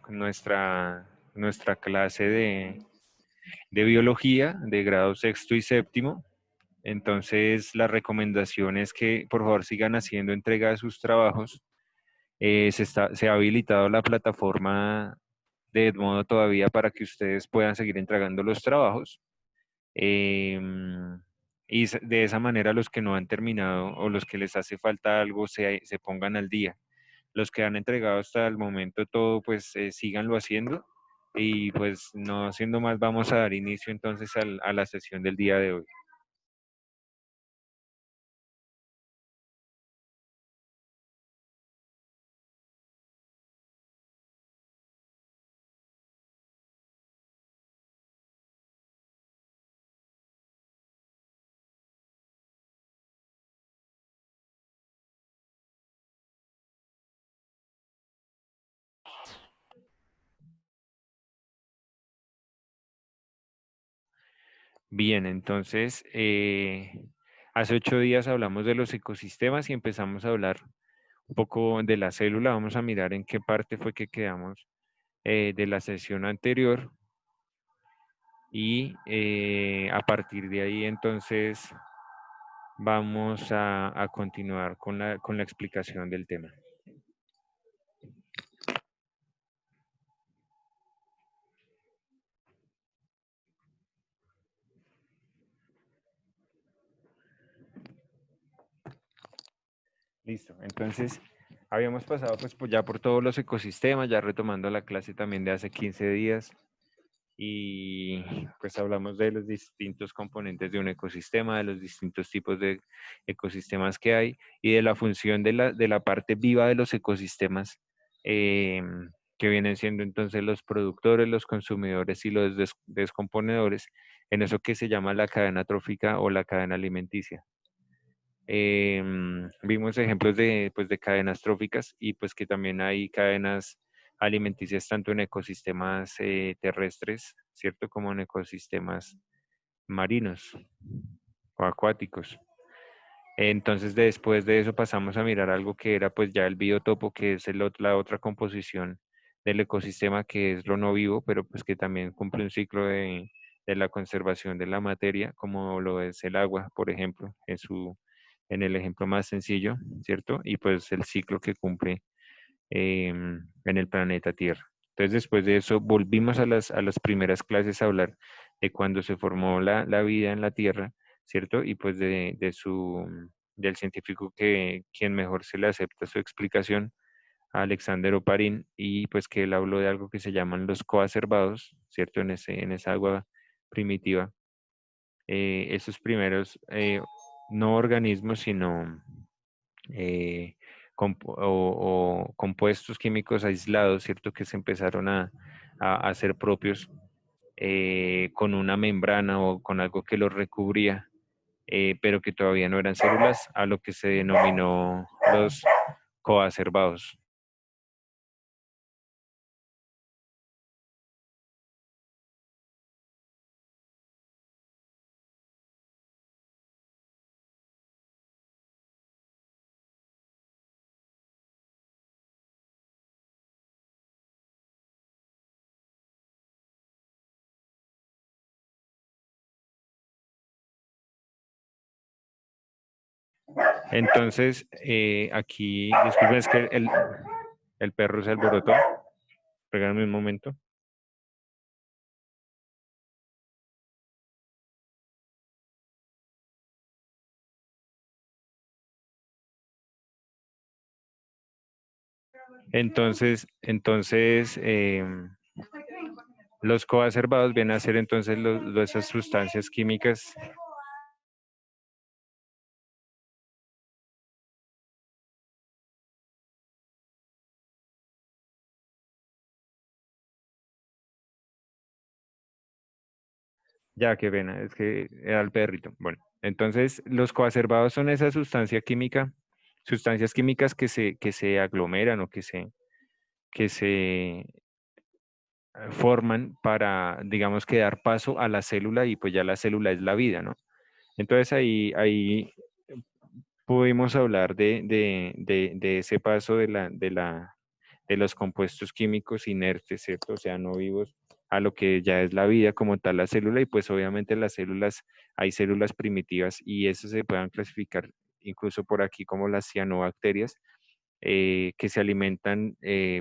nuestra clase de biología de grado sexto y séptimo. Entonces, la recomendación es que por favor sigan haciendo entrega de sus trabajos. Se ha habilitado la plataforma de Edmodo todavía para que ustedes puedan seguir entregando los trabajos. De esa manera los que no han terminado o los que les hace falta algo se pongan al día. Los que han entregado hasta el momento todo, pues síganlo haciendo. Y pues no siendo más, vamos a dar inicio entonces a la sesión del día de hoy. Bien, entonces, hace 8 días hablamos de los ecosistemas y empezamos a hablar un poco de la célula. Vamos a mirar en qué parte fue que quedamos de la sesión anterior y a partir de ahí entonces vamos a continuar con la explicación del tema. Listo, entonces habíamos pasado pues ya por todos los ecosistemas, ya retomando la clase también de hace 15 días y pues hablamos de los distintos componentes de un ecosistema, de los distintos tipos de ecosistemas que hay y de la función de la parte viva de los ecosistemas, eh, que vienen siendo entonces los productores, los consumidores y los descomponedores en eso que se llama la cadena trófica o la cadena alimenticia. Vimos ejemplos de cadenas tróficas y pues que también hay cadenas alimenticias tanto en ecosistemas terrestres, ¿cierto? Como en ecosistemas marinos o acuáticos. Entonces después de eso pasamos a mirar algo que era pues ya el biotopo, que es la otra composición del ecosistema, que es lo no vivo, pero pues que también cumple un ciclo de la conservación de la materia, como lo es el agua, por ejemplo, en el ejemplo más sencillo, ¿cierto? Y pues el ciclo que cumple en el planeta Tierra. Entonces, después de eso, volvimos a las primeras clases a hablar de cuando se formó la vida en la Tierra, ¿cierto? Y pues del científico quien mejor se le acepta su explicación, a Alexander Oparin, y pues que él habló de algo que se llaman los coacervados, ¿cierto? En esa agua primitiva. Esos primeros, no organismos, sino eh, o compuestos químicos aislados, ¿cierto? Que se empezaron a hacer propios con una membrana o con algo que los recubría, pero que todavía no eran células, a lo que se denominó los coacervados. Entonces, aquí, disculpen, es que el perro se alborotó. Regálame un momento. Entonces, los coacervados vienen a ser entonces esas sustancias químicas. Ya, qué pena, es que era el perrito. Bueno, entonces los coacervados son esa sustancias químicas que se aglomeran o que se forman para, digamos, que dar paso a la célula y pues ya la célula es la vida, ¿no? Entonces ahí pudimos hablar de ese paso de los compuestos químicos inertes, ¿cierto? O sea, no vivos, a lo que ya es la vida como tal, la célula, y pues obviamente las células, hay células primitivas y eso se puedan clasificar incluso por aquí como las cianobacterias, que se alimentan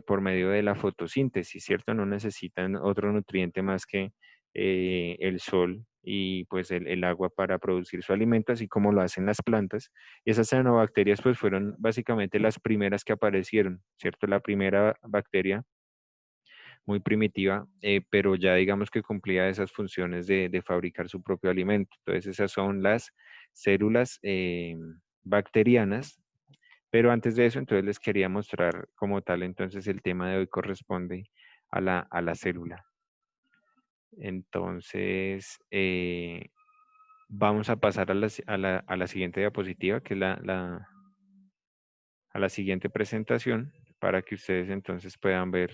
por medio de la fotosíntesis, ¿cierto? No necesitan otro nutriente más que el sol y pues el agua para producir su alimento, así como lo hacen las plantas. Y esas cianobacterias pues fueron básicamente las primeras que aparecieron, ¿cierto? La primera bacteria muy primitiva, pero ya digamos que cumplía esas funciones de fabricar su propio alimento. Entonces esas son las células bacterianas, pero antes de eso, entonces les quería mostrar como tal, entonces el tema de hoy corresponde a la célula. Entonces, vamos a pasar a la siguiente diapositiva, que es a la siguiente presentación, para que ustedes entonces puedan ver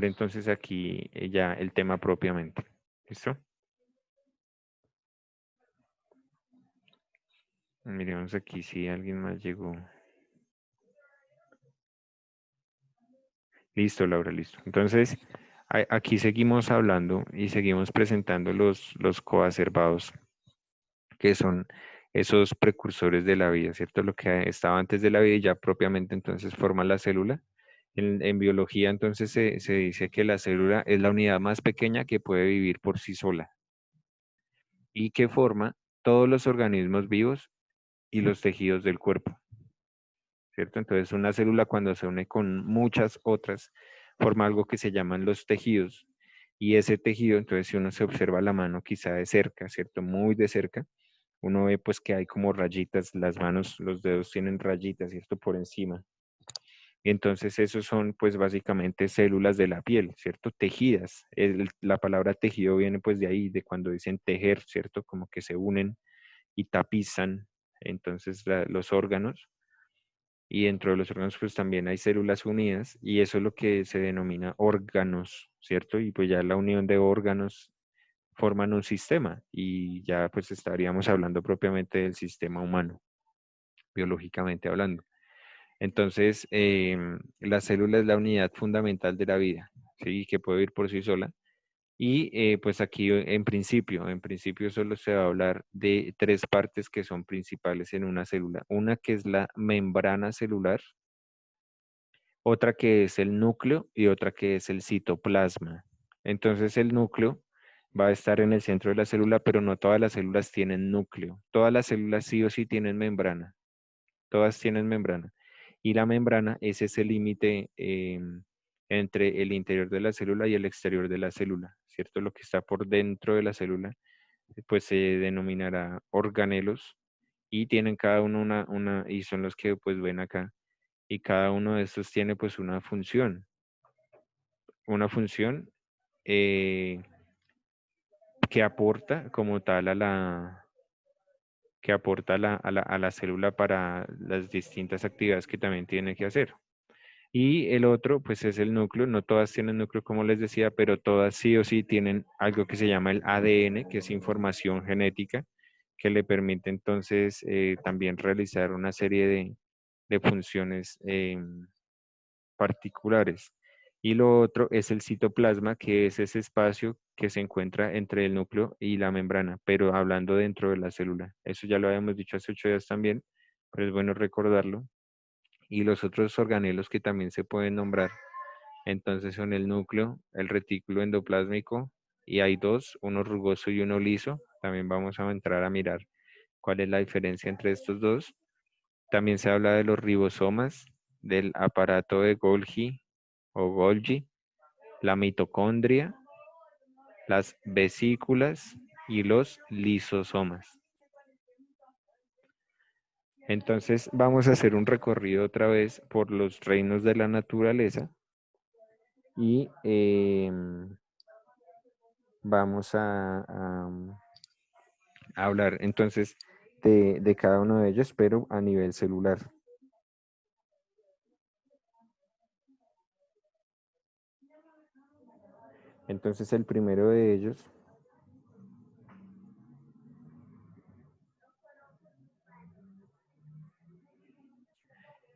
entonces aquí ya el tema propiamente. ¿Listo? Miremos aquí si alguien más llegó. Listo, Laura, listo. Entonces, aquí seguimos hablando y seguimos presentando los coacervados, que son esos precursores de la vida, ¿cierto? Lo que estaba antes de la vida y ya propiamente entonces forma la célula. En biología entonces se dice que la célula es la unidad más pequeña que puede vivir por sí sola y que forma todos los organismos vivos y los tejidos del cuerpo, ¿cierto? Entonces una célula cuando se une con muchas otras forma algo que se llaman los tejidos y ese tejido, entonces si uno se observa la mano quizá de cerca, ¿cierto? Muy de cerca, uno ve pues que hay como rayitas, las manos, los dedos tienen rayitas, ¿cierto? Por encima. Y entonces esos son pues básicamente células de la piel, ¿cierto? Tejidas. La palabra tejido viene pues de ahí, de cuando dicen tejer, ¿cierto? Como que se unen y tapizan entonces los órganos. Y dentro de los órganos pues también hay células unidas y eso es lo que se denomina órganos, ¿cierto? Y pues ya la unión de órganos forman un sistema y ya pues estaríamos hablando propiamente del sistema humano, biológicamente hablando. Entonces, la célula es la unidad fundamental de la vida, ¿sí? Que puede vivir por sí sola. Y pues aquí en principio solo se va a hablar de tres partes que son principales en una célula. Una que es la membrana celular, otra que es el núcleo y otra que es el citoplasma. Entonces el núcleo va a estar en el centro de la célula, pero no todas las células tienen núcleo. Todas las células sí o sí tienen membrana. Todas tienen membrana. Y la membrana es ese límite entre el interior de la célula y el exterior de la célula, ¿cierto? Lo que está por dentro de la célula, pues se denominará organelos y tienen cada uno y son los que pues ven acá, y cada uno de estos tiene pues una función eh, que aporta como tal que aporta a la célula para las distintas actividades que también tiene que hacer. Y el otro, pues es el núcleo. No todas tienen núcleo, como les decía, pero todas sí o sí tienen algo que se llama el ADN, que es información genética, que le permite entonces también realizar una serie de funciones particulares. Y lo otro es el citoplasma, que es ese espacio que se encuentra entre el núcleo y la membrana, pero hablando dentro de la célula. Eso ya lo habíamos dicho hace 8 días también, pero es bueno recordarlo. Y los otros organelos que también se pueden nombrar, entonces son el núcleo, el retículo endoplásmico, y hay dos, uno rugoso y uno liso. También vamos a entrar a mirar cuál es la diferencia entre estos dos. También se habla de los ribosomas, del aparato de Golgi o Golgi, la mitocondria, las vesículas y los lisosomas. Entonces vamos a hacer un recorrido otra vez por los reinos de la naturaleza y vamos a hablar entonces de cada uno de ellos, pero a nivel celular. Entonces el primero de ellos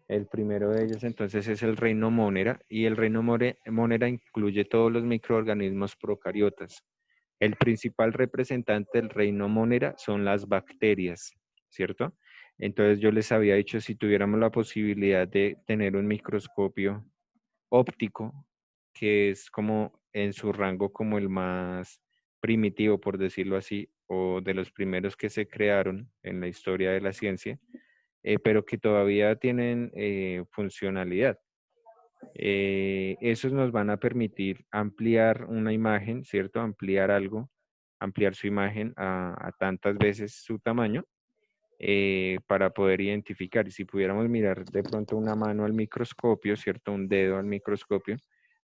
El primero de ellos entonces es el reino Monera y el reino Monera incluye todos los microorganismos procariotas. El principal representante del reino Monera son las bacterias, ¿cierto? Entonces yo les había dicho si tuviéramos la posibilidad de tener un microscopio óptico, que es como en su rango como el más primitivo, por decirlo así, o de los primeros que se crearon en la historia de la ciencia, pero que todavía tienen funcionalidad. Esos nos van a permitir ampliar una imagen, ¿cierto? Ampliar algo, ampliar su imagen a tantas veces su tamaño para poder identificar. Y si pudiéramos mirar de pronto una mano al microscopio, ¿cierto? Un dedo al microscopio,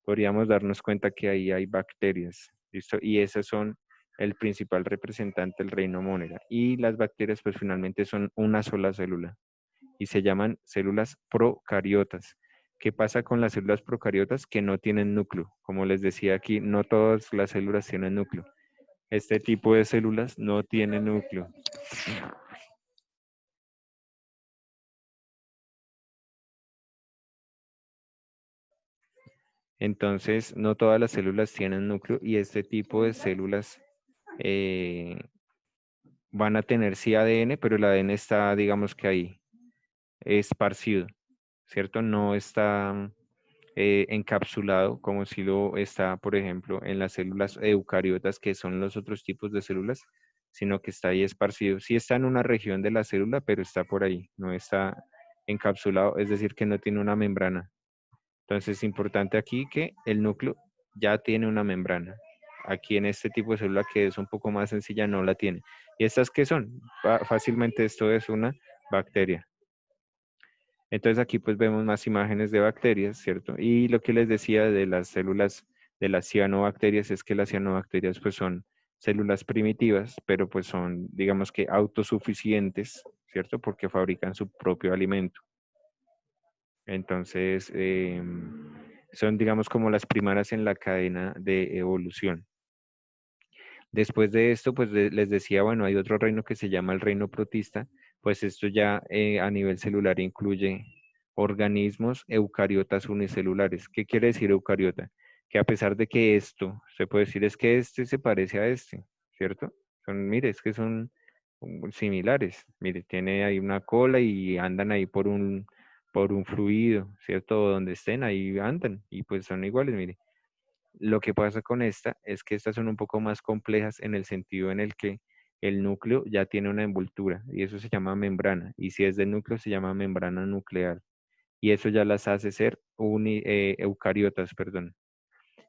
podríamos darnos cuenta que ahí hay bacterias, ¿listo? Y esas son el principal representante del reino Monera. Y las bacterias, pues finalmente son una sola célula y se llaman células procariotas. ¿Qué pasa con las células procariotas? Que no tienen núcleo. Como les decía aquí, no todas las células tienen núcleo. Este tipo de células no tienen núcleo. Entonces, no todas las células tienen núcleo y este tipo de células eh, van a tener sí ADN, pero el ADN está, digamos que ahí, esparcido, ¿cierto? No está encapsulado como si lo está, por ejemplo, en las células eucariotas, que son los otros tipos de células, sino que está ahí esparcido. Sí está en una región de la célula, pero está por ahí, no está encapsulado, es decir, que no tiene una membrana. Entonces es importante aquí que el núcleo ya tiene una membrana. Aquí en este tipo de célula que es un poco más sencilla no la tiene. ¿Y estas qué son? Fácilmente esto es una bacteria. Entonces aquí pues vemos más imágenes de bacterias, ¿cierto? Y lo que les decía de las células de las cianobacterias es que las cianobacterias pues son células primitivas, pero pues son digamos que autosuficientes, ¿cierto? Porque fabrican su propio alimento. Entonces son digamos como las primeras en la cadena de evolución. Después de esto, pues les decía, bueno, hay otro reino que se llama el reino protista, pues esto ya a nivel celular incluye organismos eucariotas unicelulares. ¿Qué quiere decir eucariota? Que a pesar de que esto, se puede decir, es que este se parece a este, ¿cierto? Mire, es que son similares. Mire, tiene ahí una cola y andan ahí por un fluido, ¿cierto? Donde estén, ahí andan y pues son iguales, mire. Lo que pasa con esta es que estas son un poco más complejas en el sentido en el que el núcleo ya tiene una envoltura y eso se llama membrana. Y si es del núcleo se llama membrana nuclear. Y eso ya las hace ser eucariotas, perdón.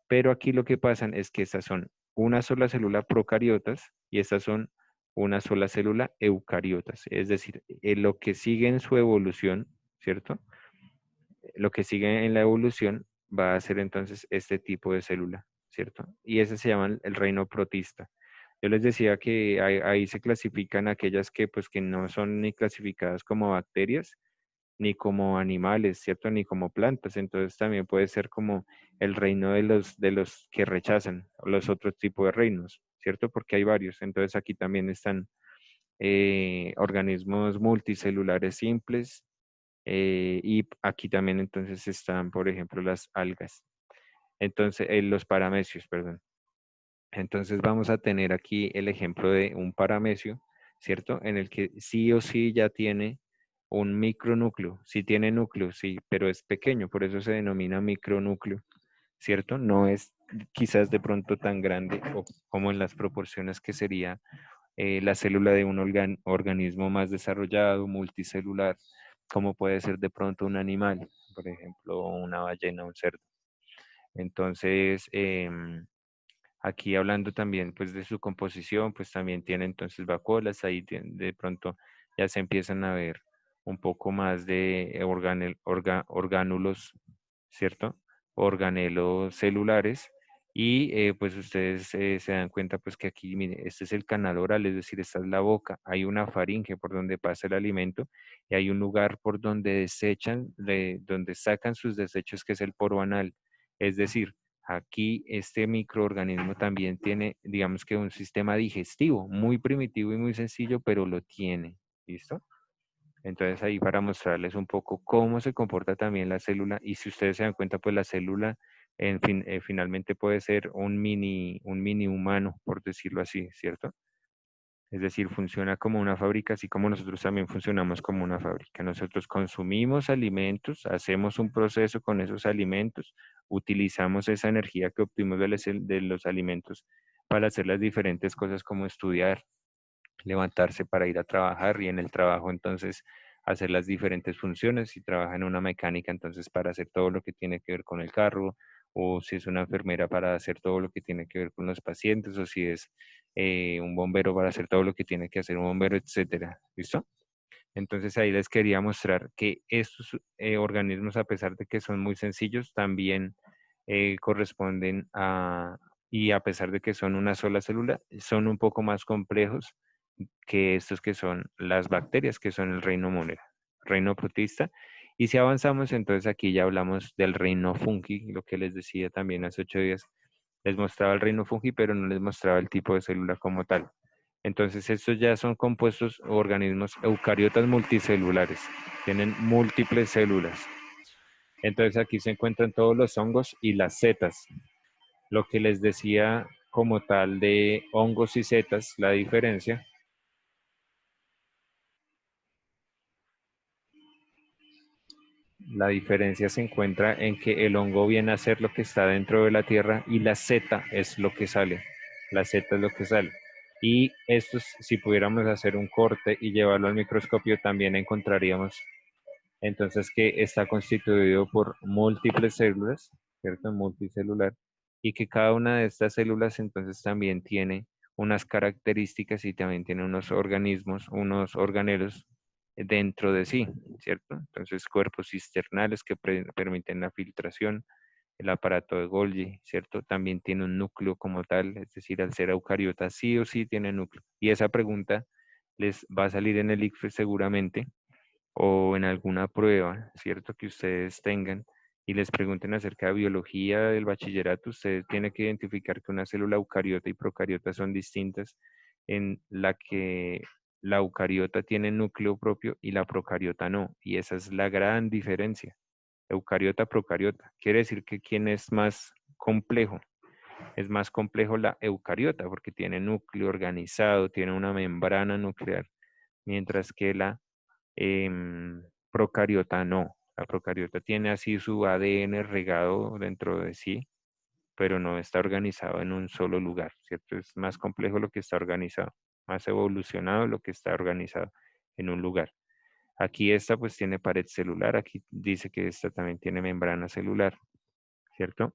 Pero aquí lo que pasan es que estas son una sola célula procariotas y estas son una sola célula eucariotas. Es decir, lo que sigue en su evolución, ¿cierto? Lo que sigue en la evolución va a ser entonces este tipo de célula, ¿cierto? Y ese se llama el reino protista. Yo les decía que ahí se clasifican aquellas que pues que no son ni clasificadas como bacterias ni como animales, ¿cierto? Ni como plantas. Entonces también puede ser como el reino de los que rechazan los otros tipos de reinos, ¿cierto? Porque hay varios. Entonces aquí también están organismos multicelulares simples, y aquí también entonces están, por ejemplo, las algas. Entonces, los paramecios, perdón. Entonces vamos a tener aquí el ejemplo de un paramecio, ¿cierto? En el que sí o sí ya tiene un micronúcleo. Sí tiene núcleo, sí, pero es pequeño, por eso se denomina micronúcleo, ¿cierto? No es quizás de pronto tan grande o como en las proporciones que sería la célula de un organismo más desarrollado, multicelular, como puede ser de pronto un animal, por ejemplo, una ballena, un cerdo. Entonces, aquí hablando también pues de su composición, pues también tiene entonces vacuolas, ahí de pronto ya se empiezan a ver un poco más de orgánulos, ¿cierto? Organelos celulares y pues ustedes se dan cuenta pues que aquí, mire, este es el canal oral, es decir, esta es la boca, hay una faringe por donde pasa el alimento y hay un lugar por donde desechan, donde sacan sus desechos que es el poro anal, es decir, aquí este microorganismo también tiene, digamos que un sistema digestivo muy primitivo y muy sencillo, pero lo tiene. ¿Listo? Entonces ahí para mostrarles un poco cómo se comporta también la célula y si ustedes se dan cuenta, pues la célula en fin, finalmente puede ser un mini humano, por decirlo así, ¿cierto? Es decir, funciona como una fábrica, así como nosotros también funcionamos como una fábrica. Nosotros consumimos alimentos, hacemos un proceso con esos alimentos, utilizamos esa energía que obtuvimos de los alimentos para hacer las diferentes cosas como estudiar, levantarse para ir a trabajar y en el trabajo entonces hacer las diferentes funciones. Si trabaja en una mecánica, entonces para hacer todo lo que tiene que ver con el carro, o si es una enfermera para hacer todo lo que tiene que ver con los pacientes, o si es un bombero para hacer todo lo que tiene que hacer un bombero, etcétera. ¿Listo? Entonces ahí les quería mostrar que estos organismos, a pesar de que son muy sencillos, también corresponden a, y a pesar de que son una sola célula, son un poco más complejos que estos que son las bacterias, que son el reino monera, reino protista. Y si avanzamos, entonces aquí ya hablamos del reino fungi, lo que les decía también hace 8 días. Les mostraba el reino fungi, pero no les mostraba el tipo de célula como tal. Entonces, estos ya son compuestos o organismos eucariotas multicelulares. Tienen múltiples células. Entonces, aquí se encuentran todos los hongos y las setas. Lo que les decía como tal de hongos y setas, la diferencia se encuentra en que el hongo viene a ser lo que está dentro de la tierra y la seta es lo que sale. La seta es lo que sale. Y estos, si pudiéramos hacer un corte y llevarlo al microscopio, también encontraríamos entonces que está constituido por múltiples células, ¿cierto? Multicelular, y que cada una de estas células entonces también tiene unas características y también tiene unos organismos, unos organelos dentro de sí, ¿cierto? Entonces cuerpos cisternales que permiten la filtración, el aparato de Golgi, ¿cierto? También tiene un núcleo como tal, es decir, al ser eucariota sí o sí tiene núcleo. Y esa pregunta les va a salir en el ICFES seguramente o en alguna prueba, ¿cierto? Que ustedes tengan y les pregunten acerca de biología del bachillerato, ustedes tienen que identificar que una célula eucariota y procariota son distintas, en la que la eucariota tiene núcleo propio y la procariota no. Y esa es la gran diferencia. Eucariota, procariota. Quiere decir que quién es más complejo. Es más complejo la eucariota porque tiene núcleo organizado, tiene una membrana nuclear, mientras que la procariota no. La procariota tiene así su ADN regado dentro de sí, pero no está organizado en un solo lugar, ¿cierto? Es más complejo lo que está organizado, más evolucionado lo que está organizado en un lugar. Aquí esta pues tiene pared celular, aquí dice que esta también tiene membrana celular, ¿cierto?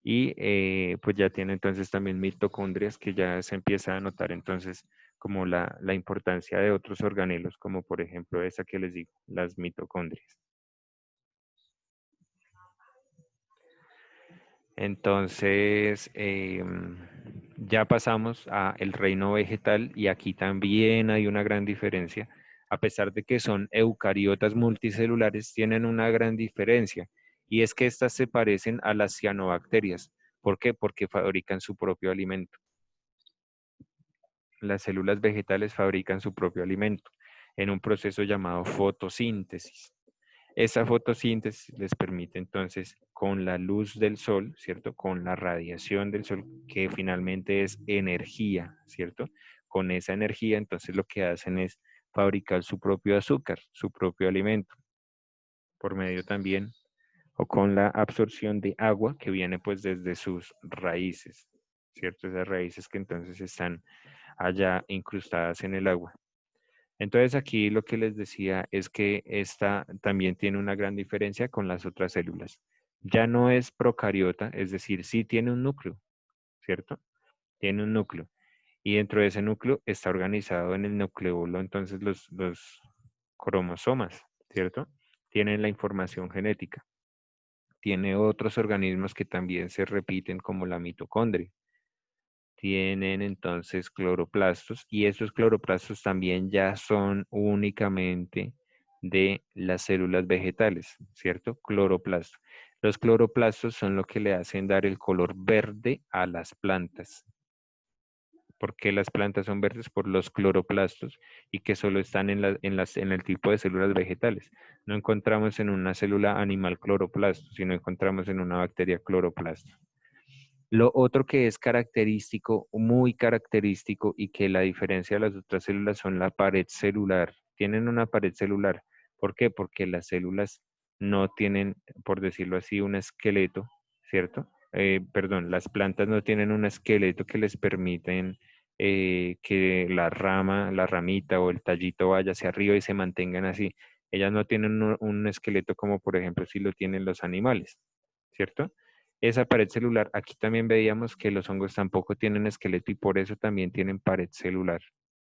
Y pues ya tiene entonces también mitocondrias que ya se empieza a notar entonces como la importancia de otros organelos, como por ejemplo esa que les digo, las mitocondrias. Entonces, ya pasamos a el reino vegetal y aquí también hay una gran diferencia. A pesar de que son eucariotas multicelulares, tienen una gran diferencia y es que estas se parecen a las cianobacterias. ¿Por qué? Porque fabrican su propio alimento. Las células vegetales fabrican su propio alimento en un proceso llamado fotosíntesis. Esa fotosíntesis les permite entonces, con la luz del sol, ¿cierto? Con la radiación del sol, que finalmente es energía, ¿cierto? Con esa energía, entonces lo que hacen es fabricar su propio azúcar, su propio alimento, por medio también, o con la absorción de agua que viene pues desde sus raíces, ¿cierto? Esas raíces que entonces están allá incrustadas en el agua. Entonces aquí lo que les decía es que esta también tiene una gran diferencia con las otras células. Ya no es procariota, es decir, sí tiene un núcleo, ¿cierto? Tiene un núcleo. Y dentro de ese núcleo está organizado en el nucleolo, entonces los cromosomas, ¿cierto? Tienen la información genética. Tiene otros organismos que también se repiten como la mitocondria. Tienen entonces cloroplastos y esos cloroplastos también ya son únicamente de las células vegetales, ¿cierto? Cloroplasto. Los cloroplastos son lo que le hacen dar el color verde a las plantas. ¿Por qué las plantas son verdes? Por los cloroplastos y que solo están en el tipo de células vegetales. No encontramos en una célula animal cloroplasto, sino encontramos en una bacteria cloroplasto. Lo otro que es característico, muy característico, y que la diferencia de las otras células son la pared celular. Tienen una pared celular. ¿Por qué? Porque las células no tienen, por decirlo así, un esqueleto, ¿cierto? Perdón, las plantas no tienen un esqueleto que les permiten que la rama, la ramita o el tallito vaya hacia arriba y se mantengan así. Ellas no tienen un esqueleto como por ejemplo si lo tienen los animales, ¿cierto? Esa pared celular, aquí también veíamos que los hongos tampoco tienen esqueleto y por eso también tienen pared celular,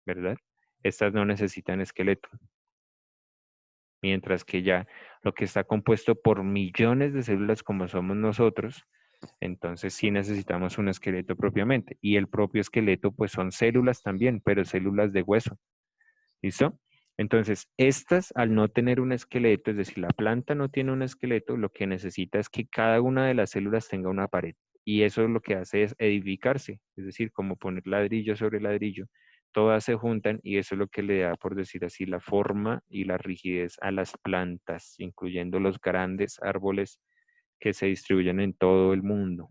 ¿verdad? Estas no necesitan esqueleto, mientras que ya lo que está compuesto por millones de células como somos nosotros, entonces sí necesitamos un esqueleto propiamente. Y el propio esqueleto pues son células también, pero células de hueso. ¿Listo? Entonces, estas al no tener un esqueleto, es decir, la planta no tiene un esqueleto, lo que necesita es que cada una de las células tenga una pared. Y eso lo que hace es edificarse, es decir, como poner ladrillo sobre ladrillo. Todas se juntan y eso es lo que le da, por decir así, la forma y la rigidez a las plantas, incluyendo los grandes árboles que se distribuyen en todo el mundo.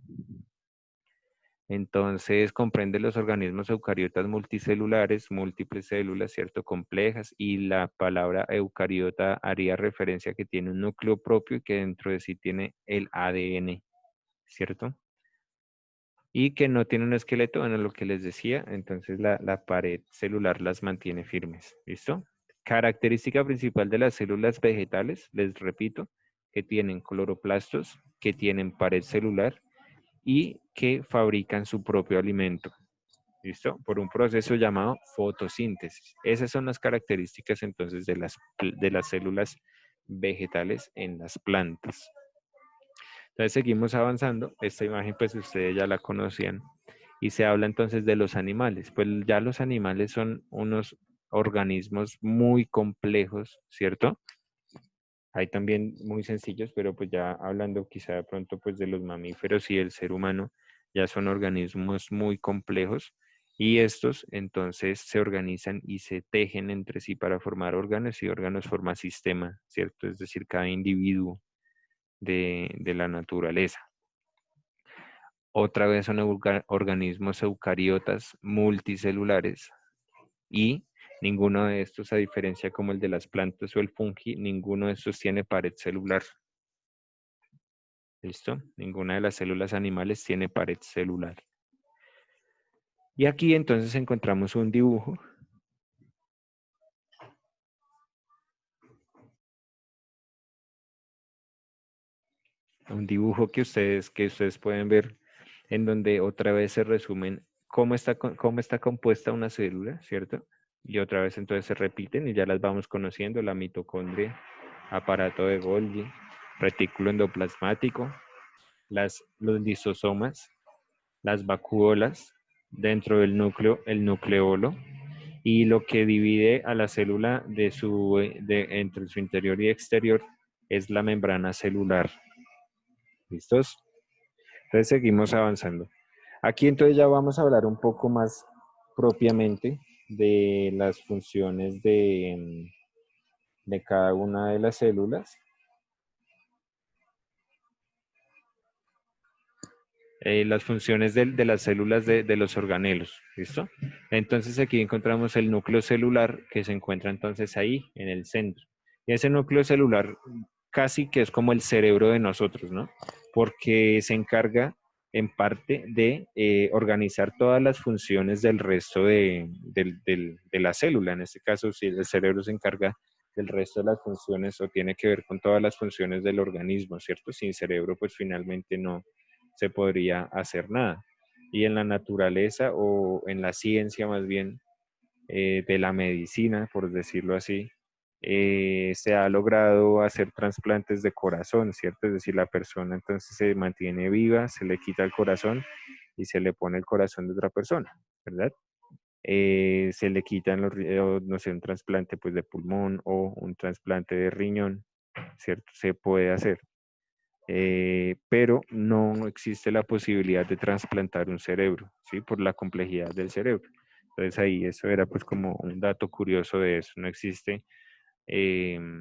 Entonces, comprende los organismos eucariotas multicelulares, múltiples células, ¿cierto? Complejas, y la palabra eucariota haría referencia a que tiene un núcleo propio y que dentro de sí tiene el ADN, ¿cierto? Y que no tiene un esqueleto, bueno, lo que les decía, entonces la pared celular las mantiene firmes, ¿listo? Característica principal de las células vegetales, les repito, que tienen cloroplastos, que tienen pared celular y que fabrican su propio alimento. ¿Listo? Por un proceso llamado fotosíntesis. Esas son las características entonces de las células vegetales en las plantas. Entonces seguimos avanzando. Esta imagen pues ustedes ya la conocían. Y se habla entonces de los animales. Pues ya los animales son unos organismos muy complejos, ¿cierto? Hay también muy sencillos, pero pues ya hablando quizá de pronto pues de los mamíferos y el ser humano, ya son organismos muy complejos y estos entonces se organizan y se tejen entre sí para formar órganos y órganos forman sistema, ¿cierto? Es decir, cada individuo de la naturaleza. Otra vez son organismos eucariotas multicelulares y ninguno de estos, a diferencia como el de las plantas o el fungi, ninguno de estos tiene pared celular. ¿Listo? Ninguna de las células animales tiene pared celular. Y aquí entonces encontramos un dibujo que ustedes pueden ver en donde otra vez se resumen cómo está compuesta una célula, ¿cierto? Y otra vez entonces se repiten y ya las vamos conociendo, la mitocondria, aparato de Golgi, retículo endoplasmático, los lisosomas, las vacuolas, dentro del núcleo, el nucleolo, y lo que divide a la célula entre su interior y exterior es la membrana celular. ¿Listos? Entonces seguimos avanzando. Aquí entonces ya vamos a hablar un poco más propiamente de las funciones de cada una de las células. Las funciones de las células de los organelos, ¿listo? Entonces aquí encontramos el núcleo celular que se encuentra entonces ahí, en el centro. Y ese núcleo celular casi que es como el cerebro de nosotros, ¿no? Porque se encarga en parte de organizar todas las funciones del resto de la célula. En este caso, si el cerebro se encarga del resto de las funciones o tiene que ver con todas las funciones del organismo, ¿cierto? Sin cerebro, pues finalmente no se podría hacer nada. Y en la naturaleza o en la ciencia más bien de la medicina, por decirlo así, se ha logrado hacer trasplantes de corazón, ¿cierto? Es decir, la persona entonces se mantiene viva, se le quita el corazón y se le pone el corazón de otra persona, ¿verdad? Se le quitan no sé, un trasplante pues de pulmón o un trasplante de riñón, ¿cierto? Se puede hacer. pero no existe la posibilidad de trasplantar un cerebro, ¿sí? Por la complejidad del cerebro. Entonces ahí eso era pues como un dato curioso de eso. No existe el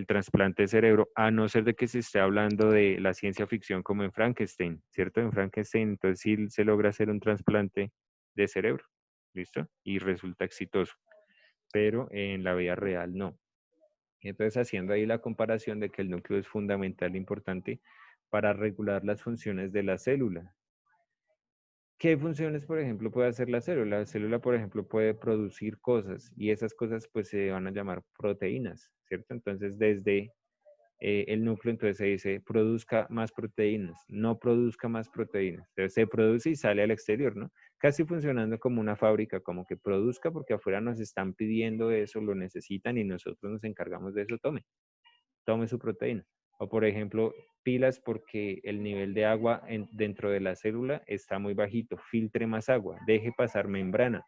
trasplante de cerebro, a no ser de que se esté hablando de la ciencia ficción como en Frankenstein, ¿cierto? En Frankenstein, entonces sí se logra hacer un trasplante de cerebro, ¿listo? Y resulta exitoso, pero en la vida real no. Entonces, haciendo ahí la comparación de que el núcleo es fundamental e importante para regular las funciones de la célula. ¿Qué funciones, por ejemplo, puede hacer la célula? La célula, por ejemplo, puede producir cosas y esas cosas pues se van a llamar proteínas, ¿cierto? Entonces, desde el núcleo entonces se dice produzca más proteínas, no produzca más proteínas. Entonces se produce y sale al exterior, ¿no? Casi funcionando como una fábrica, como que produzca porque afuera nos están pidiendo eso, lo necesitan y nosotros nos encargamos de eso, tome su proteína. O por ejemplo, pilas porque el nivel de agua dentro de la célula está muy bajito, filtre más agua, deje pasar membrana.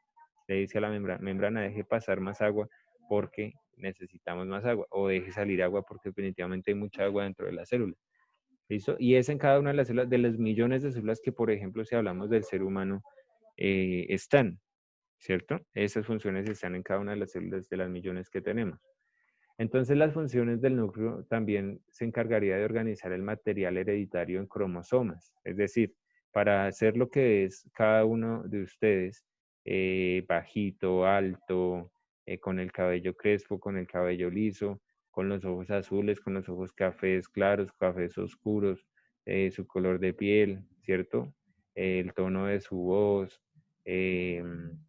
Le dice a la membrana, deje pasar más agua porque necesitamos más agua. O deje salir agua porque definitivamente hay mucha agua dentro de la célula. ¿Listo? Y es en cada una de las células, de los millones de células que, por ejemplo, si hablamos del ser humano, están, ¿cierto? Esas funciones están en cada una de las células de las millones que tenemos. Entonces, las funciones del núcleo también se encargaría de organizar el material hereditario en cromosomas. Es decir, para hacer lo que es cada uno de ustedes, bajito, alto, con el cabello crespo, con el cabello liso, con los ojos azules, con los ojos cafés claros, cafés oscuros, su color de piel, ¿cierto? El tono de su voz,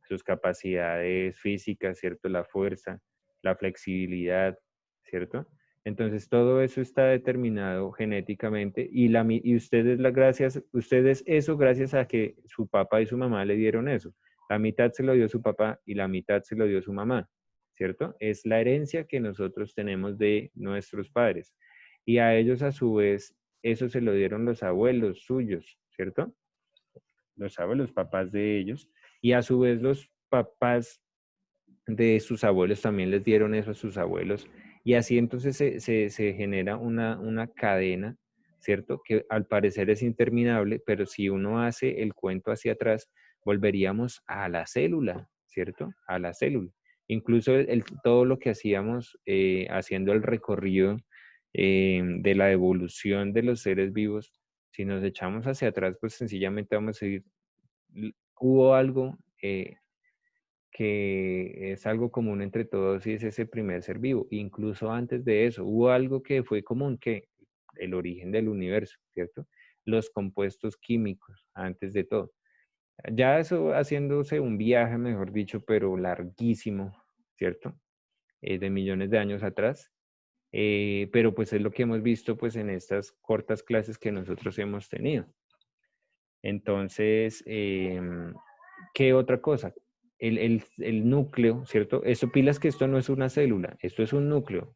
sus capacidades físicas, ¿cierto? La fuerza, la flexibilidad, ¿cierto? Entonces todo eso está determinado genéticamente y ustedes eso gracias a que su papá y su mamá le dieron eso. La mitad se lo dio su papá y la mitad se lo dio su mamá, ¿cierto? Es la herencia que nosotros tenemos de nuestros padres. Y a ellos a su vez, eso se lo dieron los abuelos suyos, ¿cierto? Los abuelos, papás de ellos. Y a su vez los papás de sus abuelos también les dieron eso a sus abuelos. Y así entonces se genera una cadena, ¿cierto? Que al parecer es interminable, pero si uno hace el cuento hacia atrás, volveríamos a la célula, ¿cierto? A la célula. Incluso todo lo que hacíamos haciendo el recorrido de la evolución de los seres vivos, si nos echamos hacia atrás, pues sencillamente vamos a ir, hubo algo que es algo común entre todos y es ese primer ser vivo. Incluso antes de eso, hubo algo que fue común, que el origen del universo, ¿cierto? Los compuestos químicos, antes de todo. Ya eso haciéndose un viaje, mejor dicho, pero larguísimo, ¿cierto? De millones de años atrás. Pero pues es lo que hemos visto pues en estas cortas clases que nosotros hemos tenido. Entonces, ¿qué otra cosa? El núcleo, ¿cierto? Eso pilas que esto no es una célula, esto es un núcleo,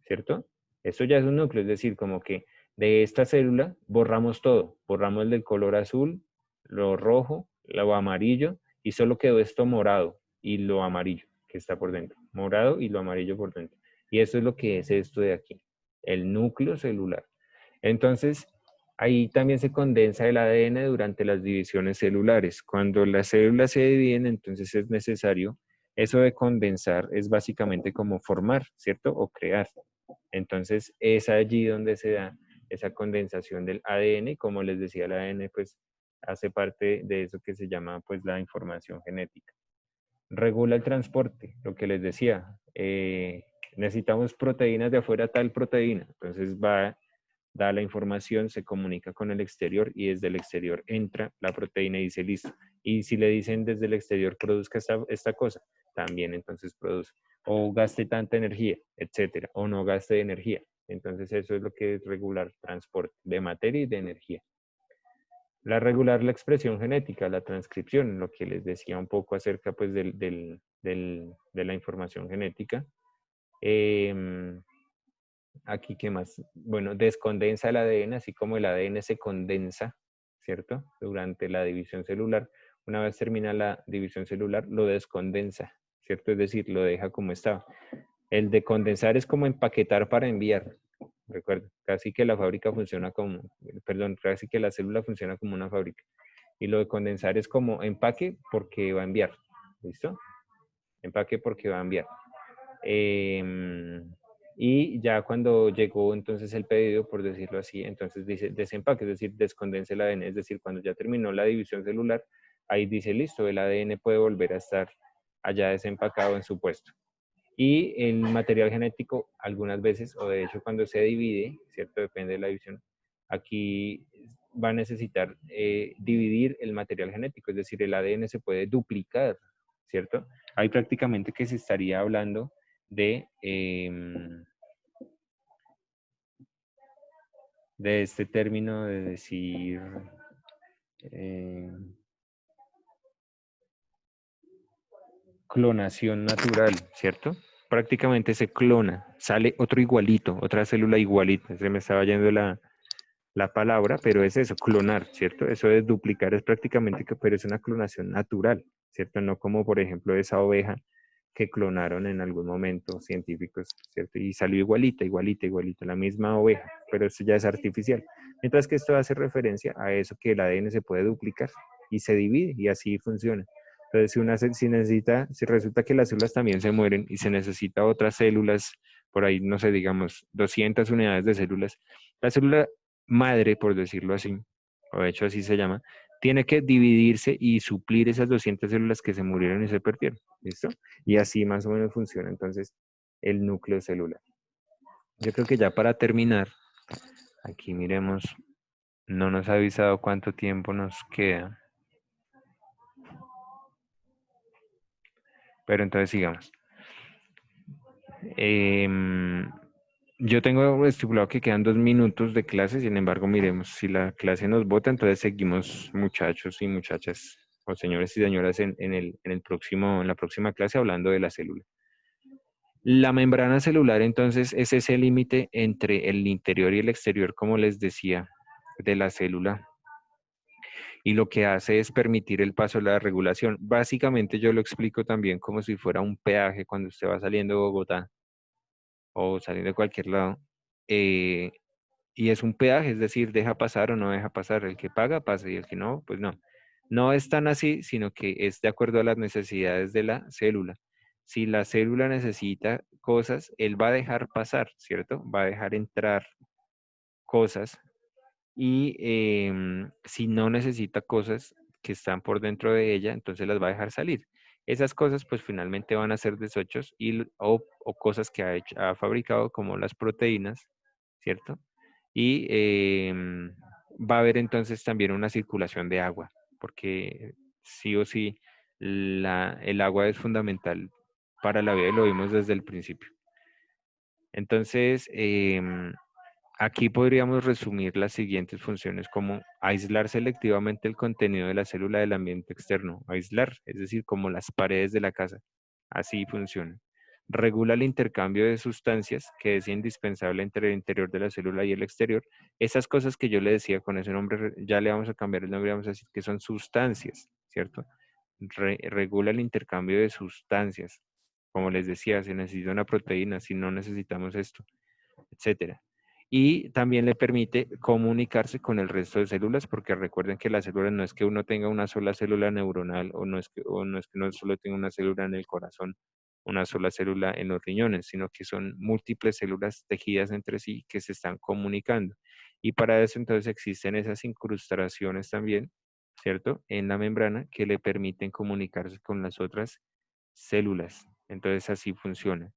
¿cierto? Esto ya es un núcleo, es decir, como que de esta célula borramos todo, borramos el del color azul, lo rojo, lo amarillo, y solo quedó esto morado y lo amarillo que está por dentro, morado y lo amarillo por dentro. Y eso es lo que es esto de aquí, el núcleo celular. Entonces, ahí también se condensa el ADN durante las divisiones celulares. Cuando las células se dividen, entonces es necesario, eso de condensar es básicamente como formar, ¿cierto? O crear. Entonces es allí donde se da esa condensación del ADN. Como les decía, el ADN pues hace parte de eso que se llama pues la información genética. Regula el transporte, lo que les decía. Necesitamos proteínas de afuera, tal proteína. Entonces da la información, se comunica con el exterior y desde el exterior entra la proteína y dice listo. Y si le dicen desde el exterior produzca esta cosa, también entonces produce. O gaste tanta energía, etcétera. O no gaste energía. Entonces eso es lo que es regular transporte de materia y de energía. Regular la expresión genética, la transcripción, lo que les decía un poco acerca pues de la información genética. Aquí, ¿qué más? Bueno, descondensa el ADN, así como el ADN se condensa, ¿cierto? Durante la división celular. Una vez termina la división celular, lo descondensa, ¿cierto? Es decir, lo deja como estaba. El de condensar es como empaquetar para enviar, recuerda. Casi que la fábrica funciona como, perdón, casi que la célula funciona como una fábrica. Y lo de condensar es como empaque porque va a enviar. ¿Listo? Empaque porque va a enviar. Y ya cuando llegó entonces el pedido, por decirlo así, entonces dice desempaque, es decir, descondense el ADN, es decir, cuando ya terminó la división celular, ahí dice listo, el ADN puede volver a estar allá desempacado en su puesto. Y el material genético, algunas veces, o de hecho cuando se divide, ¿cierto? Depende de la división, aquí va a necesitar dividir el material genético, es decir, el ADN se puede duplicar, ¿cierto? Ahí prácticamente que se estaría hablando de este término de decir clonación natural, ¿cierto? Prácticamente se clona, sale otro igualito, otra célula igualita. Se me estaba yendo la palabra, pero es eso, clonar, ¿cierto? Eso de duplicar es prácticamente, pero es una clonación natural, ¿cierto? No como, por ejemplo, esa oveja que clonaron en algún momento científicos, ¿cierto? Y salió igualita, igualita, igualita, la misma oveja, pero eso ya es artificial. Mientras que esto hace referencia a eso que el ADN se puede duplicar y se divide y así funciona. Entonces, si resulta que las células también se mueren y se necesita otras células, por ahí, no sé, digamos, 200 unidades de células, la célula madre, por decirlo así, o de hecho así se llama, tiene que dividirse y suplir esas 200 células que se murieron y se perdieron. ¿Listo? Y así más o menos funciona entonces el núcleo celular. Yo creo que ya para terminar, aquí miremos, no nos ha avisado cuánto tiempo nos queda. Pero entonces sigamos. Yo tengo estipulado que quedan 2 minutos de clase, sin embargo, miremos, si la clase nos vota, entonces seguimos muchachos y muchachas, o señores y señoras, en la próxima clase hablando de la célula. La membrana celular, entonces, es ese límite entre el interior y el exterior, como les decía, de la célula. Y lo que hace es permitir el paso de la regulación. Básicamente yo lo explico también como si fuera un peaje cuando usted va saliendo de Bogotá o saliendo de cualquier lado. eh, y es un peaje, es decir, deja pasar o no deja pasar. El que paga, pasa y el que no, pues no. No es tan así, sino que es de acuerdo a las necesidades de la célula. Si la célula necesita cosas, él va a dejar pasar, ¿cierto? Va a dejar entrar cosas y si no necesita cosas que están por dentro de ella, entonces las va a dejar salir. Esas cosas pues finalmente van a ser desechos o cosas que ha fabricado como las proteínas, ¿cierto? Y va a haber entonces también una circulación de agua, porque sí o sí el agua es fundamental para la vida y lo vimos desde el principio. Entonces, aquí podríamos resumir las siguientes funciones como aislar selectivamente el contenido de la célula del ambiente externo. Aislar, es decir, como las paredes de la casa. Así funciona. Regula el intercambio de sustancias, que es indispensable entre el interior de la célula y el exterior. Esas cosas que yo le decía con ese nombre, ya le vamos a cambiar el nombre, vamos a decir que son sustancias, ¿cierto? Regula el intercambio de sustancias. Como les decía, se necesita una proteína, si no necesitamos esto, etcétera. Y también le permite comunicarse con el resto de células, porque recuerden que la célula no es que uno tenga una sola célula neuronal o no es que uno solo tenga una célula en el corazón, una sola célula en los riñones, sino que son múltiples células tejidas entre sí que se están comunicando. Y para eso entonces existen esas incrustaciones también, ¿cierto? En la membrana que le permiten comunicarse con las otras células. Entonces así funciona.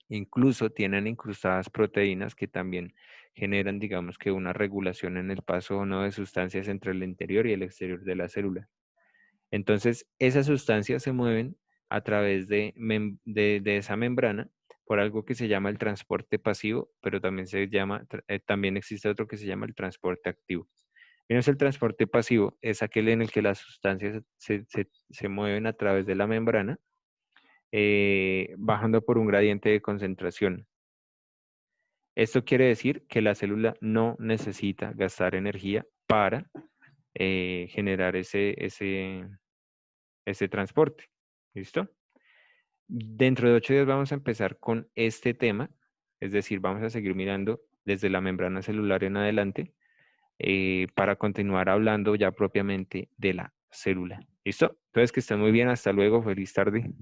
Incluso tienen incrustadas proteínas que también generan, digamos que una regulación en el paso o no de sustancias entre el interior y el exterior de la célula. Entonces, esas sustancias se mueven a través de esa membrana por algo que se llama el transporte pasivo, pero también también existe otro que se llama el transporte activo. Menos el transporte pasivo es aquel en el que las sustancias se mueven a través de la membrana, bajando por un gradiente de concentración. Esto quiere decir que la célula no necesita gastar energía para generar ese transporte. ¿Listo? Dentro de 8 días vamos a empezar con este tema, es decir, vamos a seguir mirando desde la membrana celular en adelante, para continuar hablando ya propiamente de la célula. ¿Listo? Entonces, que estén muy bien. Hasta luego. Feliz tarde.